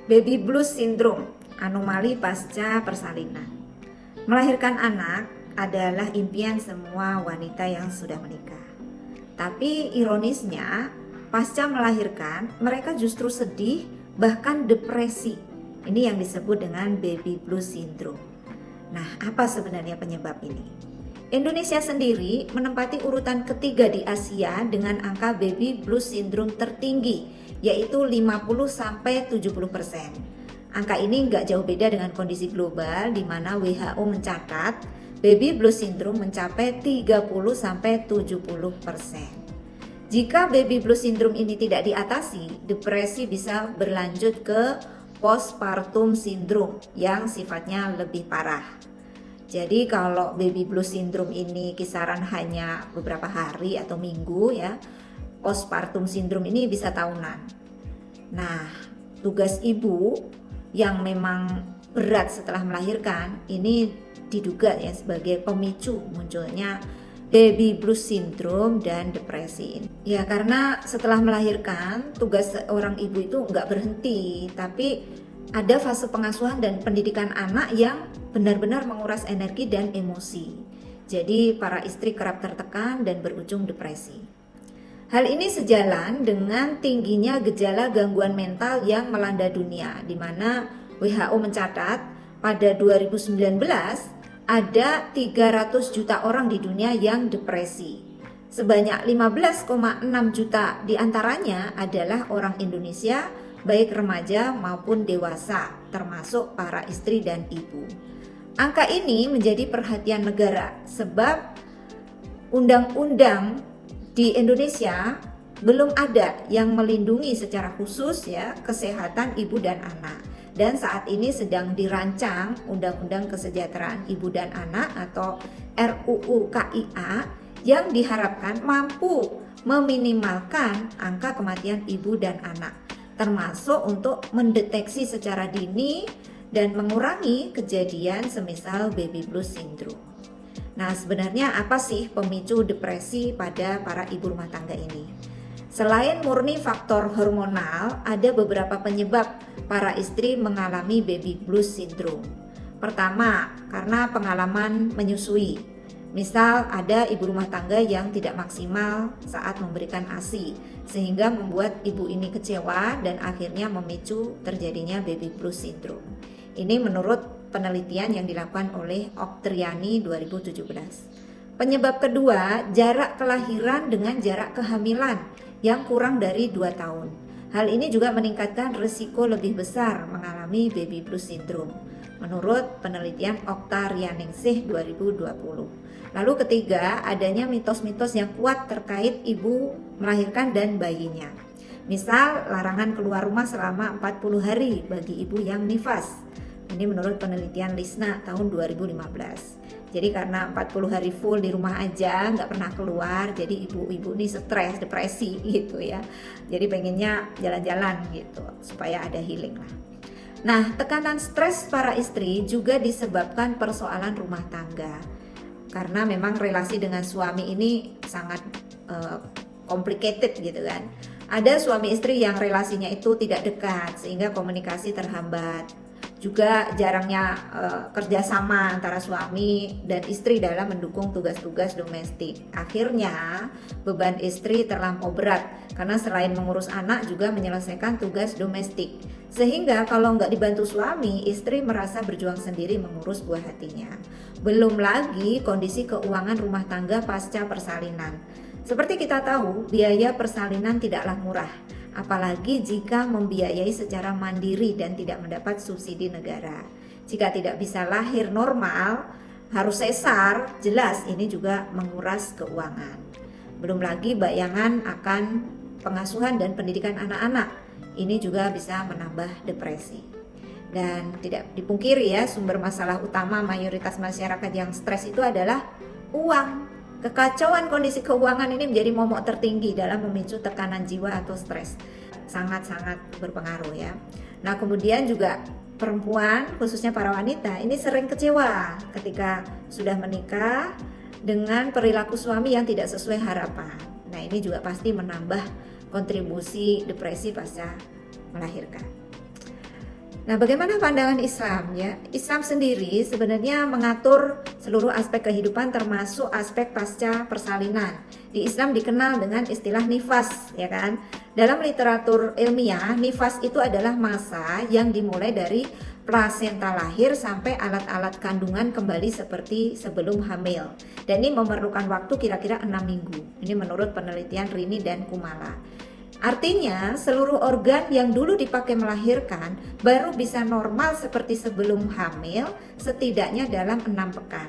Baby blues syndrome, anomali pasca persalinan. Melahirkan anak adalah impian semua wanita yang sudah menikah. Tapi ironisnya, pasca melahirkan, mereka justru sedih, bahkan depresi. Ini yang disebut dengan baby blues syndrome. Nah, apa sebenarnya penyebab ini? Indonesia sendiri menempati urutan ketiga di Asia dengan angka baby blues syndrome tertinggi, yaitu 50-70%. Angka ini nggak jauh beda dengan kondisi global di mana WHO mencatat baby blues syndrome mencapai 30-70%. Jika baby blues syndrome ini tidak diatasi, depresi bisa berlanjut ke postpartum syndrome yang sifatnya lebih parah. Jadi kalau baby blues syndrome ini kisaran hanya beberapa hari atau minggu ya, postpartum syndrome ini bisa tahunan. Nah, tugas ibu yang memang berat setelah melahirkan ini diduga ya sebagai pemicu munculnya baby blues syndrome dan depresi. Ya karena setelah melahirkan tugas seorang ibu itu nggak berhenti, tapi ada fase pengasuhan dan pendidikan anak yang benar-benar menguras energi dan emosi. Jadi para istri kerap tertekan dan berujung depresi. Hal ini sejalan dengan tingginya gejala gangguan mental yang melanda dunia, di mana WHO mencatat pada 2019 ada 300 juta orang di dunia yang depresi. Sebanyak 15,6 juta diantaranya adalah orang Indonesia, baik remaja maupun dewasa, termasuk para istri dan ibu. Angka ini menjadi perhatian negara sebab undang-undang di Indonesia belum ada yang melindungi secara khusus ya kesehatan ibu dan anak. Dan saat ini sedang dirancang Undang-Undang Kesejahteraan Ibu dan Anak atau RUU KIA yang diharapkan mampu meminimalkan angka kematian ibu dan anak, termasuk untuk mendeteksi secara dini dan mengurangi kejadian semisal baby blues syndrome. Nah, sebenarnya apa sih pemicu depresi pada para ibu rumah tangga ini? Selain murni faktor hormonal, ada beberapa penyebab para istri mengalami baby blues syndrome. Pertama, karena pengalaman menyusui. Misal ada ibu rumah tangga yang tidak maksimal saat memberikan ASI, sehingga membuat ibu ini kecewa dan akhirnya memicu terjadinya baby blues syndrome. Ini menurut penelitian yang dilakukan oleh Oktriani 2017. Penyebab kedua, jarak kelahiran dengan jarak kehamilan yang kurang dari 2 tahun. Hal ini juga meningkatkan risiko lebih besar mengalami baby blues syndrome menurut penelitian Okta-Rianingsih 2020. Lalu ketiga, adanya mitos-mitos yang kuat terkait ibu melahirkan dan bayinya. Misal larangan keluar rumah selama 40 hari bagi ibu yang nifas. Ini menurut penelitian Lisna tahun 2015. Jadi karena 40 hari full di rumah aja, nggak pernah keluar, jadi ibu-ibu ini stres, depresi gitu ya. Jadi pengennya jalan-jalan gitu, supaya ada healing lah. Nah, tekanan stres para istri juga disebabkan persoalan rumah tangga. Karena memang relasi dengan suami ini sangat complicated gitu kan. Ada suami istri yang relasinya itu tidak dekat, sehingga komunikasi terhambat. Juga jarangnya kerjasama antara suami dan istri dalam mendukung tugas-tugas domestik. Akhirnya beban istri terlampau berat karena selain mengurus anak juga menyelesaikan tugas domestik. Sehingga kalau nggak dibantu suami, istri merasa berjuang sendiri mengurus buah hatinya. Belum lagi kondisi keuangan rumah tangga pasca persalinan. Seperti kita tahu, biaya persalinan tidaklah murah. Apalagi jika membiayai secara mandiri dan tidak mendapat subsidi negara. Jika tidak bisa lahir normal, harus sesar, jelas ini juga menguras keuangan. Belum lagi bayangan akan pengasuhan dan pendidikan anak-anak. Ini juga bisa menambah depresi. Dan tidak dipungkiri ya, sumber masalah utama mayoritas masyarakat yang stres itu adalah uang. Kekacauan kondisi keuangan ini menjadi momok tertinggi dalam memicu tekanan jiwa atau stres. Sangat-sangat berpengaruh ya. Nah, kemudian juga perempuan, khususnya para wanita, ini sering kecewa ketika sudah menikah dengan perilaku suami yang tidak sesuai harapan. Nah, ini juga pasti menambah kontribusi depresi pasca melahirkan. Nah, bagaimana pandangan Islam ya? Islam sendiri sebenarnya mengatur seluruh aspek kehidupan termasuk aspek pasca persalinan. Di Islam dikenal dengan istilah nifas, ya kan? Dalam literatur ilmiah, nifas itu adalah masa yang dimulai dari plasenta lahir sampai alat-alat kandungan kembali seperti sebelum hamil. Dan ini memerlukan waktu kira-kira 6 minggu. Ini menurut penelitian Rini dan Kumala. Artinya seluruh organ yang dulu dipakai melahirkan baru bisa normal seperti sebelum hamil setidaknya dalam 6 pekan.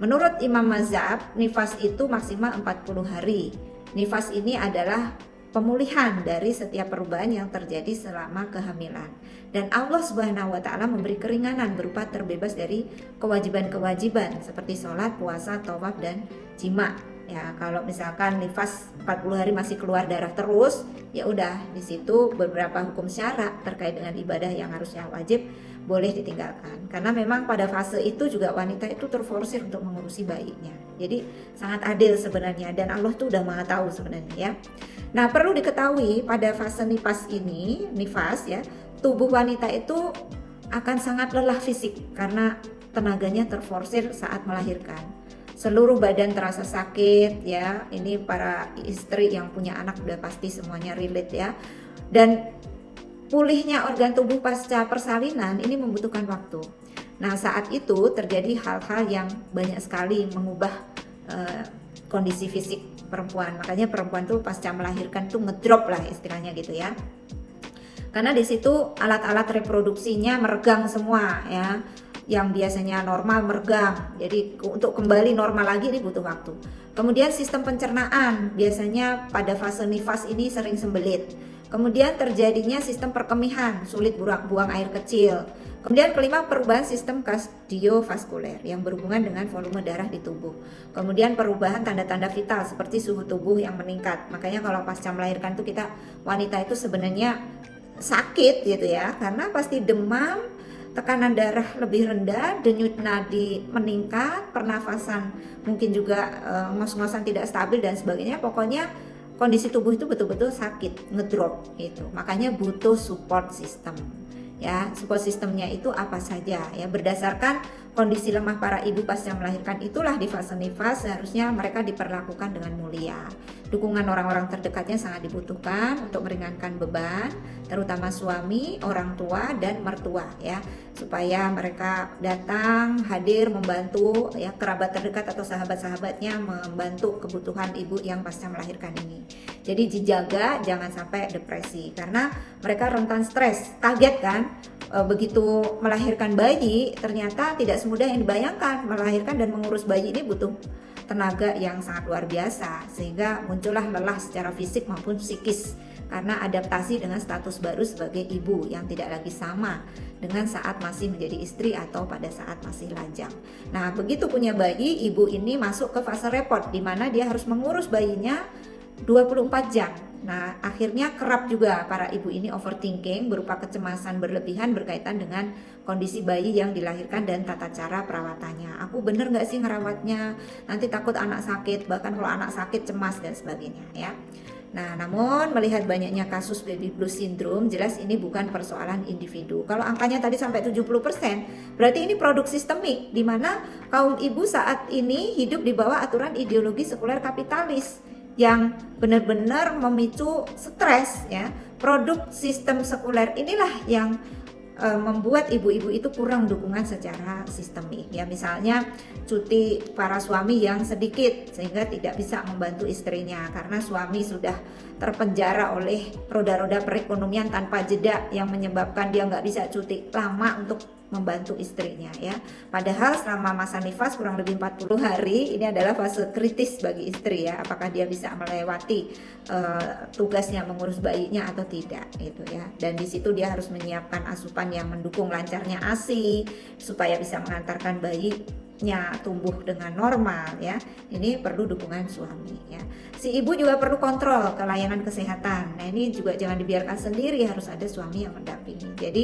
Menurut Imam Mazhab, nifas itu maksimal 40 hari. Nifas ini adalah pemulihan dari setiap perubahan yang terjadi selama kehamilan. Dan Allah Subhanahu wa taala memberi keringanan berupa terbebas dari kewajiban-kewajiban seperti sholat, puasa, tawaf dan jima. Ya, kalau misalkan nifas 40 hari masih keluar darah terus, ya udah di situ beberapa hukum syarat terkait dengan ibadah yang harusnya wajib boleh ditinggalkan. Karena memang pada fase itu juga wanita itu terforsir untuk mengurusi bayinya. Jadi sangat adil sebenarnya dan Allah tuh udah Maha tahu sebenarnya ya. Nah, perlu diketahui pada fase nifas ya, tubuh wanita itu akan sangat lelah fisik karena tenaganya terforsir saat melahirkan. Seluruh badan terasa sakit ya, ini para istri yang punya anak udah pasti semuanya relate ya. Dan pulihnya organ tubuh pasca persalinan ini membutuhkan waktu. Nah, saat itu terjadi hal-hal yang banyak sekali mengubah kondisi fisik perempuan. Makanya perempuan tuh pasca melahirkan tuh ngedrop lah istilahnya gitu ya. Karena di situ alat-alat reproduksinya meregang semua ya. Yang biasanya normal meregang, jadi untuk kembali normal lagi ini butuh waktu. Kemudian sistem pencernaan biasanya pada fase nifas ini sering sembelit. Kemudian terjadinya sistem perkemihan, sulit buang air kecil. Kemudian kelima, perubahan sistem kardiovaskuler yang berhubungan dengan volume darah di tubuh. Kemudian perubahan tanda-tanda vital seperti suhu tubuh yang meningkat. Makanya kalau pasca melahirkan tuh wanita itu sebenarnya sakit gitu ya, karena pasti demam, tekanan darah lebih rendah, denyut nadi meningkat, pernafasan mungkin juga ngos-ngosan tidak stabil dan sebagainya. Pokoknya kondisi tubuh itu betul-betul sakit, ngedrop gitu. Makanya butuh support system. Ya, support sistemnya itu apa saja ya, berdasarkan kondisi lemah para ibu pasca melahirkan itulah di fase nifas seharusnya mereka diperlakukan dengan mulia. Dukungan orang-orang terdekatnya sangat dibutuhkan untuk meringankan beban, terutama suami, orang tua dan mertua ya, supaya mereka datang, hadir, membantu ya, kerabat terdekat atau sahabat-sahabatnya membantu kebutuhan ibu yang pasca melahirkan ini. Jadi dijaga jangan sampai depresi karena mereka rentan stres, kaget kan? Begitu melahirkan bayi ternyata tidak semudah yang dibayangkan. Melahirkan dan mengurus bayi ini butuh tenaga yang sangat luar biasa sehingga muncullah lelah secara fisik maupun psikis karena adaptasi dengan status baru sebagai ibu yang tidak lagi sama dengan saat masih menjadi istri atau pada saat masih lajang. Nah, begitu punya bayi, ibu ini masuk ke fase repot di mana dia harus mengurus bayinya 24 jam. Nah, akhirnya kerap juga para ibu ini overthinking berupa kecemasan berlebihan berkaitan dengan kondisi bayi yang dilahirkan dan tata cara perawatannya. Aku bener gak sih ngerawatnya? Nanti takut anak sakit, bahkan kalau anak sakit cemas dan sebagainya ya. Nah, namun melihat banyaknya kasus baby blues syndrome, jelas ini bukan persoalan individu. Kalau angkanya tadi sampai 70%, berarti ini produk sistemik di mana kaum ibu saat ini hidup di bawah aturan ideologi sekuler kapitalis yang benar-benar memicu stres ya. Produk sistem sekuler inilah yang membuat ibu-ibu itu kurang dukungan secara sistemik ya, misalnya cuti para suami yang sedikit sehingga tidak bisa membantu istrinya karena suami sudah terpenjara oleh roda-roda perekonomian tanpa jeda yang menyebabkan dia nggak bisa cuti lama untuk membantu istrinya ya. Padahal selama masa nifas kurang lebih 40 hari ini adalah fase kritis bagi istri ya, apakah dia bisa melewati tugasnya mengurus bayinya atau tidak gitu ya. Dan di situ dia harus menyiapkan asupan yang mendukung lancarnya ASI supaya bisa mengantarkan bayinya tumbuh dengan normal ya. Ini perlu dukungan suami ya. Si ibu juga perlu kontrol ke layanan kesehatan. Nah, ini juga jangan dibiarkan sendiri, harus ada suami yang mendampingi. Jadi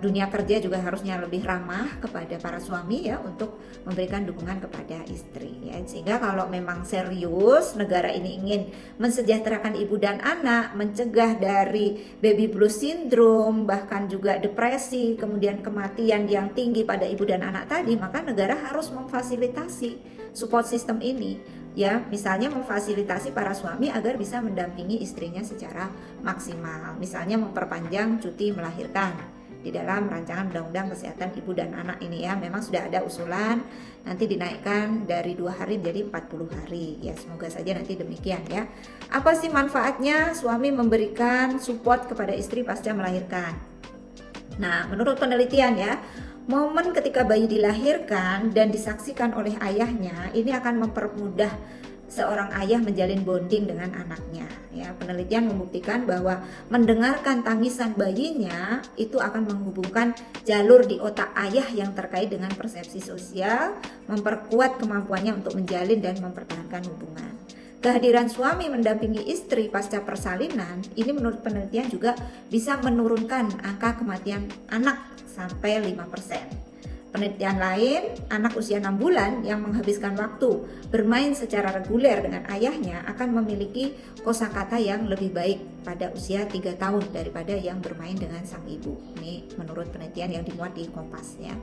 dunia kerja juga harusnya lebih ramah kepada para suami ya, untuk memberikan dukungan kepada istri ya. Sehingga kalau memang serius negara ini ingin mensejahterakan ibu dan anak, mencegah dari baby blues syndrome, bahkan juga depresi, kemudian kematian yang tinggi pada ibu dan anak tadi, maka negara harus memfasilitasi support system ini ya, misalnya memfasilitasi para suami agar bisa mendampingi istrinya secara maksimal, misalnya memperpanjang cuti melahirkan di dalam rancangan undang-undang kesehatan ibu dan anak ini ya. Memang sudah ada usulan nanti dinaikkan dari 2 hari menjadi 40 hari ya, semoga saja nanti demikian ya. Apa sih manfaatnya suami memberikan support kepada istri pasca melahirkan? Nah, menurut penelitian ya, momen ketika bayi dilahirkan dan disaksikan oleh ayahnya ini akan mempermudah seorang ayah menjalin bonding dengan anaknya ya. Penelitian membuktikan bahwa mendengarkan tangisan bayinya itu akan menghubungkan jalur di otak ayah yang terkait dengan persepsi sosial, memperkuat kemampuannya untuk menjalin dan mempertahankan hubungan. Kehadiran suami mendampingi istri pasca persalinan ini menurut penelitian juga bisa menurunkan angka kematian anak sampai 5%. Penelitian lain, anak usia 6 bulan yang menghabiskan waktu bermain secara reguler dengan ayahnya akan memiliki kosakata yang lebih baik pada usia 3 tahun daripada yang bermain dengan sang ibu. Ini menurut penelitian yang dimuat di Kompas ya.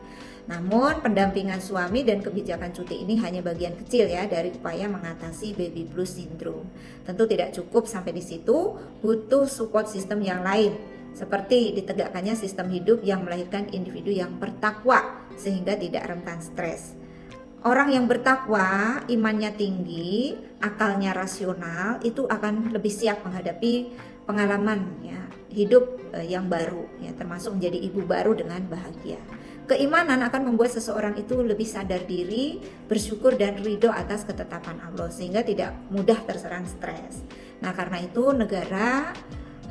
Namun pendampingan suami dan kebijakan cuti ini hanya bagian kecil ya dari upaya mengatasi baby blues syndrome. Tentu tidak cukup sampai di situ, butuh support system yang lain, seperti ditegakkannya sistem hidup yang melahirkan individu yang bertakwa sehingga tidak rentan stres. Orang yang bertakwa, imannya tinggi, akalnya rasional, itu akan lebih siap menghadapi pengalaman ya, hidup yang baru ya, termasuk menjadi ibu baru dengan bahagia. Keimanan akan membuat seseorang itu lebih sadar diri, bersyukur dan ridho atas ketetapan Allah sehingga tidak mudah terserang stres. Nah, karena itu negara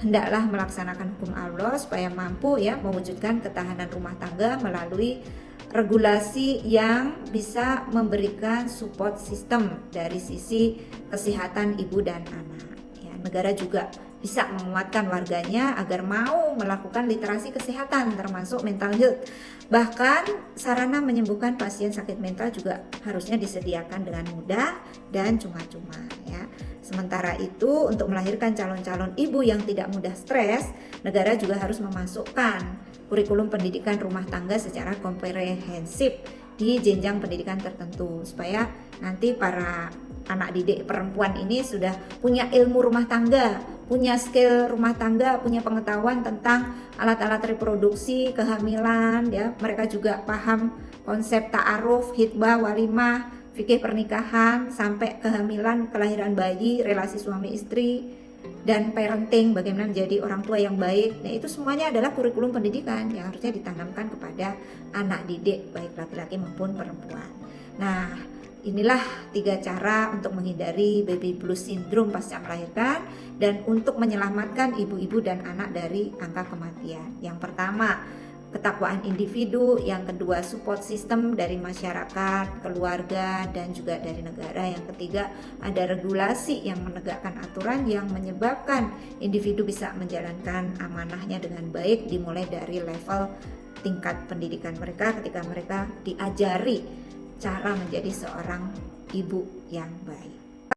hendaklah melaksanakan hukum Allah supaya mampu ya mewujudkan ketahanan rumah tangga melalui regulasi yang bisa memberikan support system dari sisi kesehatan ibu dan anak. Ya, negara juga bisa menguatkan warganya agar mau melakukan literasi kesehatan termasuk mental health. Bahkan sarana menyembuhkan pasien sakit mental juga harusnya disediakan dengan mudah dan cuma-cuma ya. Sementara itu untuk melahirkan calon-calon ibu yang tidak mudah stres, negara juga harus memasukkan kurikulum pendidikan rumah tangga secara komprehensif di jenjang pendidikan tertentu supaya nanti para anak didik perempuan ini sudah punya ilmu rumah tangga, punya skill rumah tangga, punya pengetahuan tentang alat-alat reproduksi, kehamilan ya. Mereka juga paham konsep ta'aruf, hitbah, walimah, fikih pernikahan sampai kehamilan, kelahiran bayi, relasi suami istri dan parenting, bagaimana menjadi orang tua yang baik. Nah, itu semuanya adalah kurikulum pendidikan yang harusnya ditanamkan kepada anak didik baik laki-laki maupun perempuan. Nah, inilah 3 cara untuk menghindari baby blues syndrome pasca melahirkan dan untuk menyelamatkan ibu-ibu dan anak dari angka kematian. Yang pertama, ketakwaan individu, yang kedua support system dari masyarakat, keluarga, dan juga dari negara. Yang ketiga ada regulasi yang menegakkan aturan yang menyebabkan individu bisa menjalankan amanahnya dengan baik, dimulai dari level tingkat pendidikan mereka ketika mereka diajari cara menjadi seorang ibu yang baik.